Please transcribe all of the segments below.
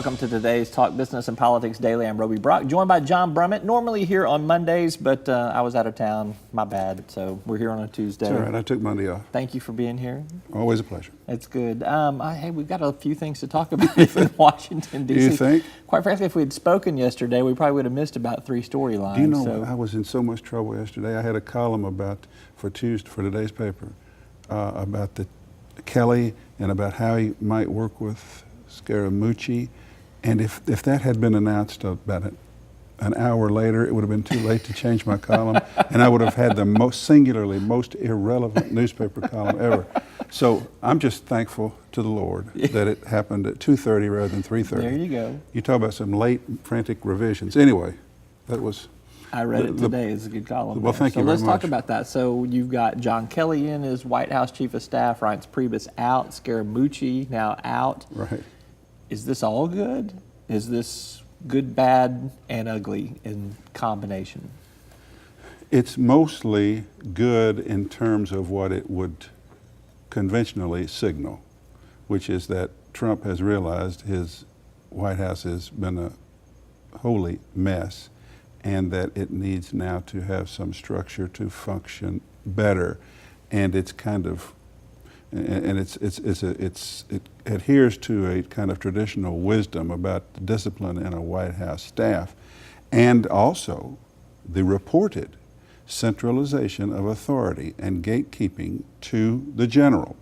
Welcome to today's Talk Business and Politics Daily. I'm Roby Brock, joined by John Brummett. Normally here on Mondays, but I was out of town. My bad. So we're here on a Tuesday. It's all right. I took Monday off. Thank you for being here. Always a pleasure. It's good. Hey, we've got a few things to talk about in Washington, D.C. Do you think? Quite frankly, if we had spoken yesterday, we probably would have missed about 3 storylines. Do you know, I was in so much trouble yesterday. I had a column for today's paper about Kelly and about how he might work with Scaramucci. And if that had been announced about an hour later, it would have been too late to change my column, and I would have had the most irrelevant newspaper column ever. So I'm just thankful to the Lord that it happened at 2:30 rather than 3:30. There you go. You talk about some late, frantic revisions. Anyway, that was... I read it today. It's a good column. Well, thank you very much. So let's talk about that. So you've got John Kelly in as White House Chief of Staff, Reince Priebus out, Scaramucci now out. Right. Is this all good? Is this good, bad, and ugly in combination? It's mostly good in terms of what it would conventionally signal, which is that Trump has realized his White House has been a holy mess and that it needs now to have some structure to function better. And it's kind of it adheres to a kind of traditional wisdom about discipline in a White House staff, and also the reported centralization of authority and gatekeeping to the general,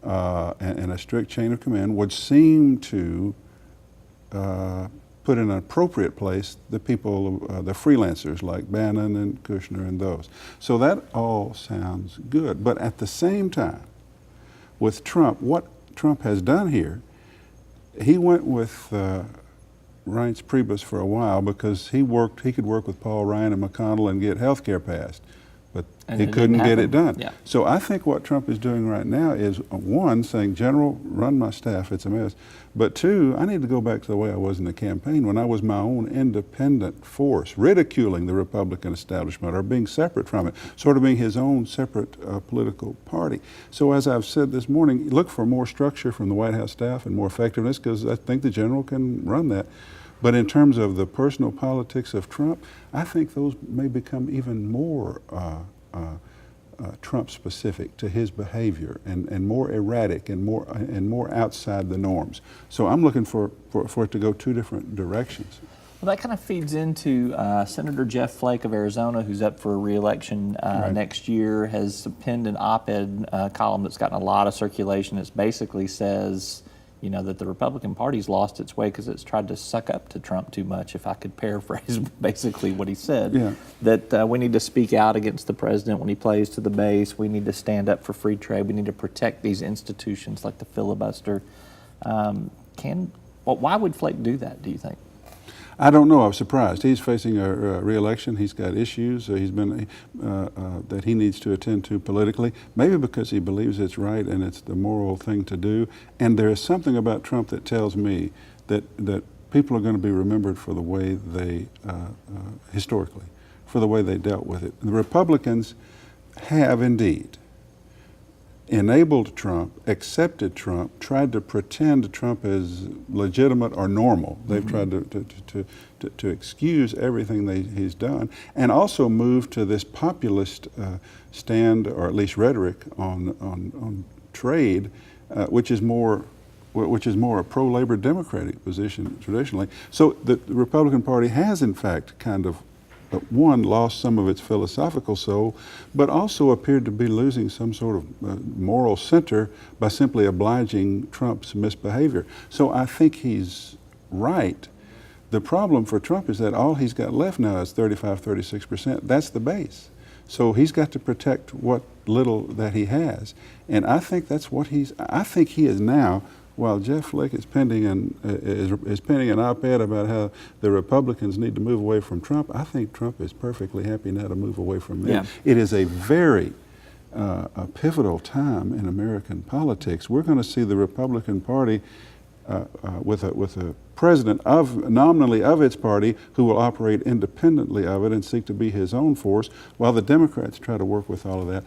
and a strict chain of command would seem to put in an appropriate place the people, the freelancers like Bannon and Kushner and those. So that all sounds good, but at the same time, with Trump, what Trump has done here, he went with Reince Priebus for a while because he could work with Paul Ryan and McConnell and get health care passed, but he couldn't get it done. Yeah. So I think what Trump is doing right now is, one, saying, General, run my staff, it's a mess. But two, I need to go back to the way I was in the campaign when I was my own independent force, ridiculing the Republican establishment or being separate from it, sort of being his own separate political party. So as I've said this morning, look for more structure from the White House staff and more effectiveness, because I think the general can run that. But in terms of the personal politics of Trump, I think those may become even more Trump-specific to his behavior and more erratic and more outside the norms. So I'm looking for it to go 2 different directions. Well, that kind of feeds into Senator Jeff Flake of Arizona, who's up for re-election next year, has penned an op-ed column that's gotten a lot of circulation. It basically says, you know, that the Republican Party's lost its way because it's tried to suck up to Trump too much, if I could paraphrase basically what he said. Yeah. That we need to speak out against the president when he plays to the base. We need to stand up for free trade. We need to protect these institutions like the filibuster. Why would Flake do that, do you think? I don't know. I'm surprised. He's facing a re-election. He's got issues that he needs to attend to politically, maybe because he believes it's right and it's the moral thing to do. And there is something about Trump that tells me that people are going to be remembered for the way they, historically, for the way they dealt with it. The Republicans have indeed enabled Trump, accepted Trump, tried to pretend Trump is legitimate or normal. They've tried to excuse everything he's done, and also moved to this populist stand, or at least rhetoric, on trade, which is more a pro-labor Democratic position traditionally. So the Republican Party has, in fact, kind of one, lost some of its philosophical soul, but also appeared to be losing some sort of moral center by simply obliging Trump's misbehavior. So I think he's right. The problem for Trump is that all he's got left now is 35–36%. That's the base. So he's got to protect what little that he has. And I think that's what I think he is now, while Jeff Flake is penning an op-ed about how the Republicans need to move away from Trump, I think Trump is perfectly happy now to move away from them. Yeah. It is a very pivotal time in American politics. We're going to see the Republican Party with a president nominally of its party who will operate independently of it and seek to be his own force, while the Democrats try to work with all of that.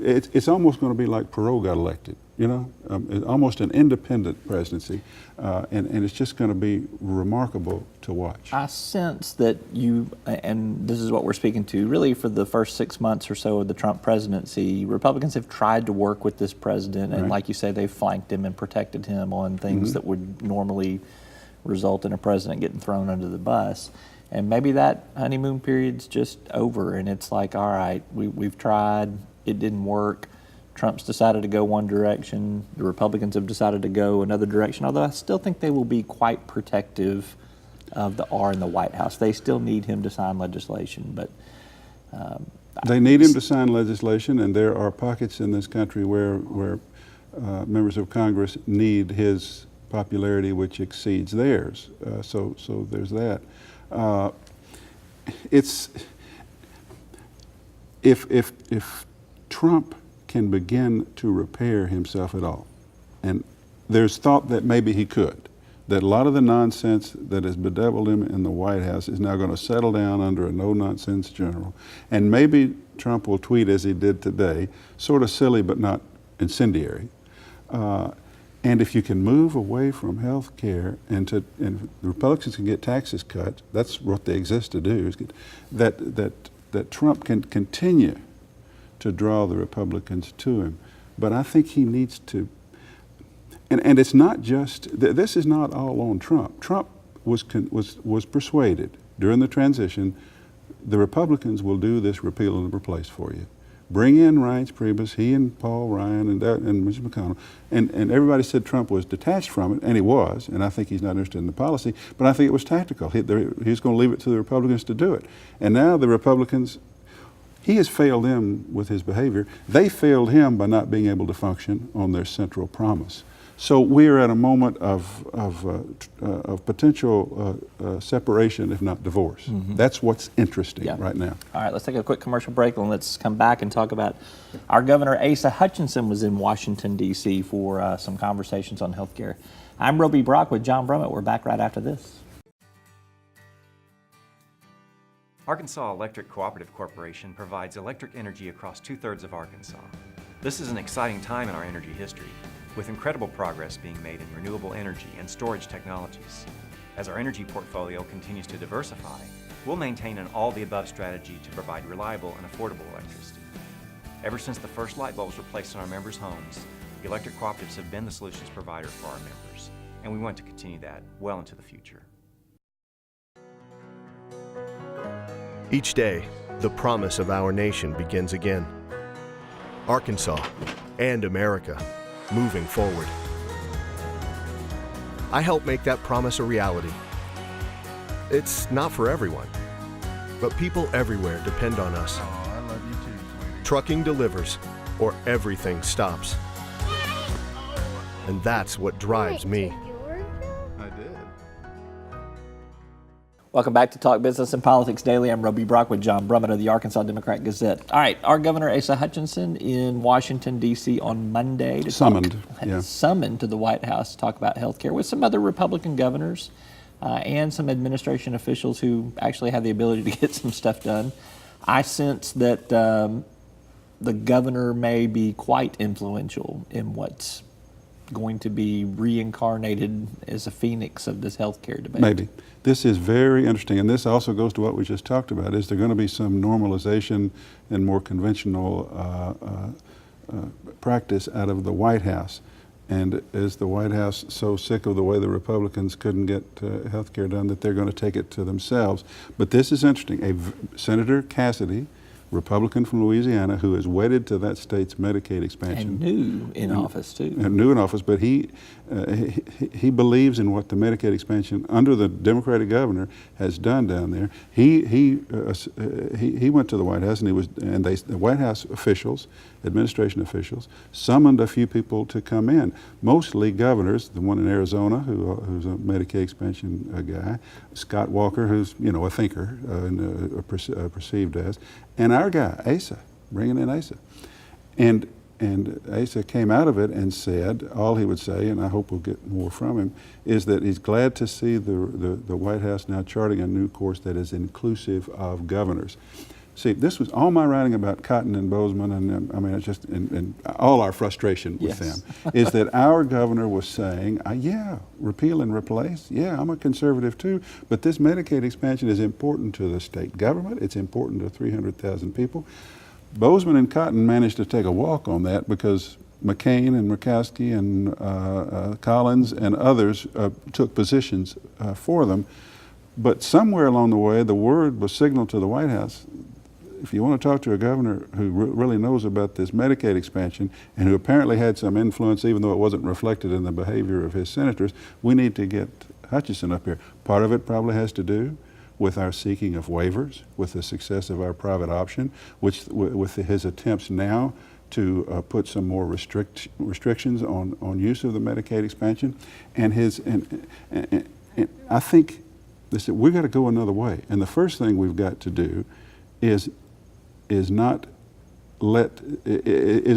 It's almost going to be like Perot got elected. almost an independent presidency, and it's just going to be remarkable to watch. I sense that you, and this is what we're speaking to, really for the first 6 months or so of the Trump presidency, Republicans have tried to work with this president, and like you say, they've flanked him and protected him on things that would normally result in a president getting thrown under the bus. And maybe that honeymoon period's just over, and it's like, all right, we've tried, it didn't work. Trump's decided to go one direction. The Republicans have decided to go another direction, although I still think they will be quite protective of the R in the White House. They still need him to sign legislation, but they need him to sign legislation, and there are pockets in this country where members of Congress need his popularity, which exceeds theirs. So there's that. It's if Trump can begin to repair himself at all, and there's thought that maybe he could, that a lot of the nonsense that has bedeviled him in the White House is now going to settle down under a no-nonsense general, and maybe Trump will tweet as he did today, sort of silly but not incendiary. And if you can move away from health care and the Republicans can get taxes cut, that's what they exist to do, that Trump can continue to draw the Republicans to him. But I think he needs to, and it's not just, this is not all on Trump. Trump was persuaded during the transition, the Republicans will do this repeal and replace for you. Bring in Reince Priebus, he and Paul Ryan and Mitch McConnell, and everybody said Trump was detached from it, and he was, and I think he's not interested in the policy, but I think it was tactical. He's going to leave it to the Republicans to do it. And now the Republicans, he has failed them with his behavior. They failed him by not being able to function on their central promise. So we're at a moment of potential separation, if not divorce. That's what's interesting right now. All right, let's take a quick commercial break and let's come back and talk about our Governor Asa Hutchinson was in Washington, D.C. for some conversations on health care. I'm Roby Brock with John Brummett. We're back right after this. Arkansas Electric Cooperative Corporation provides electric energy across 2/3 of Arkansas. This is an exciting time in our energy history, with incredible progress being made in renewable energy and storage technologies. As our energy portfolio continues to diversify, we'll maintain an all-the-above strategy to provide reliable and affordable electricity. Ever since the first light bulbs were placed in our members' homes, the electric cooperatives have been the solutions provider for our members, and we want to continue that well into the future. Each day, the promise of our nation begins again. Arkansas and America, moving forward. I help make that promise a reality. It's not for everyone, but people everywhere depend on us. Oh, I love you too, sweetie. Trucking delivers, or everything stops. And that's what drives me. I did. Welcome back to Talk Business and Politics Daily. I'm Roby Brock with John Brummett of the Arkansas Democrat-Gazette. All right, our Governor Asa Hutchinson in Washington, D.C. on Monday to Summoned to the White House to talk about health care with some other Republican governors and some administration officials who actually have the ability to get some stuff done. I sense that the governor may be quite influential in what's going to be reincarnated as a phoenix of this health care debate. Maybe. This is very interesting, and this also goes to what we just talked about. Is there going to be some normalization and more conventional practice out of the White House? And is the White House so sick of the way the Republicans couldn't get health care done that they're going to take it to themselves? But this is interesting. Senator Cassidy, Republican from Louisiana, who is wedded to that state's Medicaid expansion. And new in office, too. And new in office, but he believes in what the Medicaid expansion under the Democratic governor has done down there. He went to the White House, and the White House officials, administration officials, summoned a few people to come in, mostly governors, the one in Arizona, who's a Medicaid expansion guy, Scott Walker, who's a thinker, perceived as, and our guy, Asa, bringing in Asa. And Asa came out of it and said, all he would say, and I hope we'll get more from him, is that he's glad to see the White House now charting a new course that is inclusive of governors. See, this was all my writing about Cotton and Bozeman, and I mean, it's just and all our frustration with Yes. them is that our governor was saying, yeah, repeal and replace. Yeah, I'm a conservative too, but this Medicaid expansion is important to the state government. It's important to 300,000 people. Bozeman and Cotton managed to take a walk on that because McCain and Murkowski and Collins and others took positions for them. But somewhere along the way, the word was signaled to the White House. If you want to talk to a governor who really knows about this Medicaid expansion and who apparently had some influence, even though it wasn't reflected in the behavior of his senators, we need to get Hutchinson up here. Part of it probably has to do with our seeking of waivers, with the success of our private option, with his attempts now to put some more restrictions on use of the Medicaid expansion, and I think we've got to go another way. And the first thing we've got to do is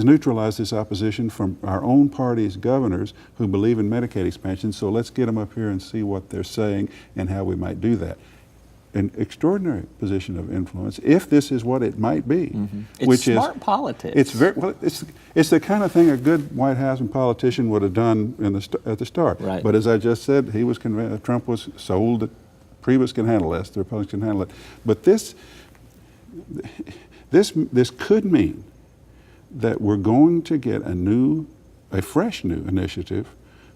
neutralize this opposition from our own party's governors who believe in Medicaid expansion. So let's get them up here and see what they're saying and how we might do that. An extraordinary position of influence, if this is what it might be, It's smart politics. It's very well. It's the kind of thing a good White House politician would have done at the start. Right. But as I just said, he was convinced. Trump was sold that Priebus can handle this. The Republicans can handle it. But this could mean that we're going to get a fresh new initiative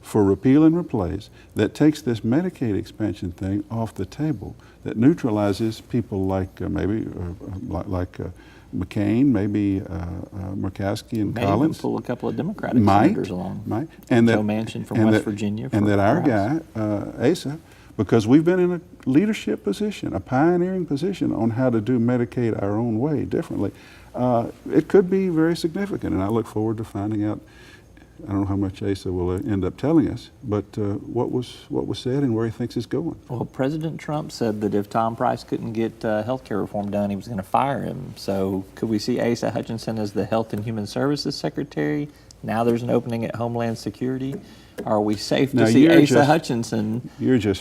for repeal and replace that takes this Medicaid expansion thing off the table, that neutralizes people like McCain, maybe Murkowski and May Collins. even pull a couple of Democratic senators along. Might. And Joe Manchin from West Virginia. And that our guy, Asa, because we've been in a leadership position, a pioneering position on how to do Medicaid our own way, differently. It could be very significant, and I look forward to finding out. I don't know how much Asa will end up telling us, but what was said and where he thinks it's going. Well, President Trump said that if Tom Price couldn't get health care reform done, he was going to fire him. So could we see Asa Hutchinson as the Health and Human Services Secretary? Now there's an opening at Homeland Security. Are we safe to see Asa Hutchinson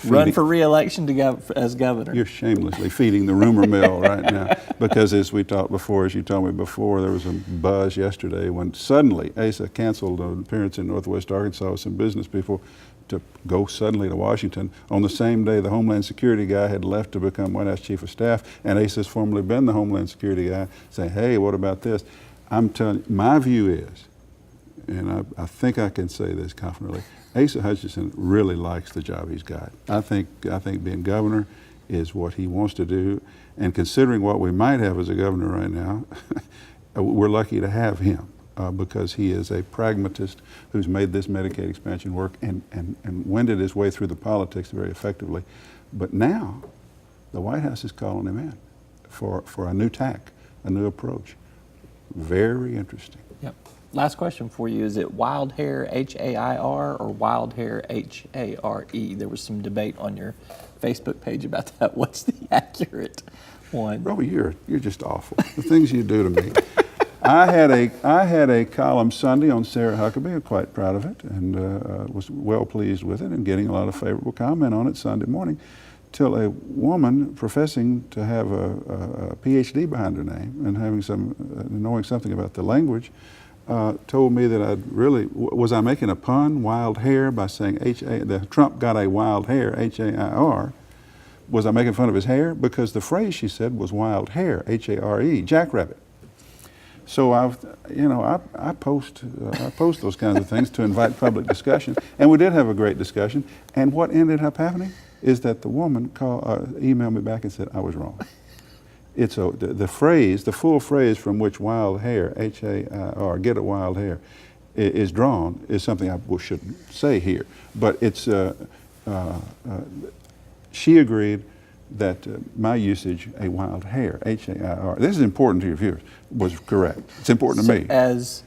run for re-election as governor? You're shamelessly feeding the rumor mill right now, because as we talked before, as you told me before, there was a buzz yesterday when suddenly Asa canceled an appearance in Northwest Arkansas with some business people to go suddenly to Washington. On the same day, the Homeland Security guy had left to become White House Chief of Staff, and Asa's formerly been the Homeland Security guy, saying, hey, what about this? I'm telling you, my view is, and I think I can say this confidently, Asa Hutchinson really likes the job he's got. I think being governor is what he wants to do, and considering what we might have as a governor right now, we're lucky to have him because he is a pragmatist who's made this Medicaid expansion work and wended his way through the politics very effectively. But now, the White House is calling him in for a new tack, a new approach. Very interesting. Yep. Last question for you. Is it wild hair, H-A-I-R, or wild hair, H-A-R-E? There was some debate on your Facebook page about that. What's the accurate one? Robbie, you're just awful. The things you do to me. I had a column Sunday on Sarah Huckabee. I'm quite proud of it, and was well pleased with it, and getting a lot of favorable comment on it Sunday morning, till a woman professing to have a PhD behind her name and knowing something about the language, told me that was I making a pun, wild hair, by saying that Trump got a wild hair, H-A-I-R. Was I making fun of his hair? Because the phrase she said was wild hair, H-A-R-E, jackrabbit. So I post those kinds of things to invite public discussion, and we did have a great discussion. And what ended up happening is that the woman emailed me back and said I was wrong. It's the full phrase from which wild hair, H-A-I-R, get a wild hair, is drawn is something I shouldn't say here. But it's she agreed that my usage, a wild hair, H-A-I-R, this is important to your viewers, was correct. It's important to me. As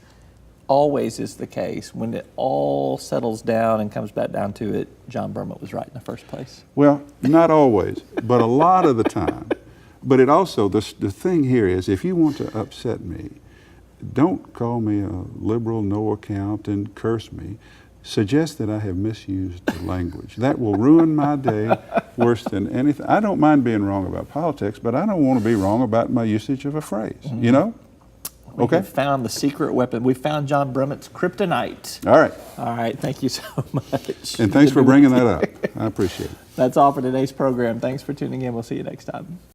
always is the case, when it all settles down and comes back down to it, John Brummett was right in the first place. Well, not always, but a lot of the time. But it also, the thing here is, if you want to upset me, don't call me a liberal, no account, and curse me. suggest that I have misused the language. That will ruin my day worse than anything. I don't mind being wrong about politics, but I don't want to be wrong about my usage of a phrase, you know? Okay? We found the secret weapon. We found John Brummett's kryptonite. All right. All right, thank you so much. And thanks for bringing that up. I appreciate it. That's all for today's program. Thanks for tuning in. We'll see you next time.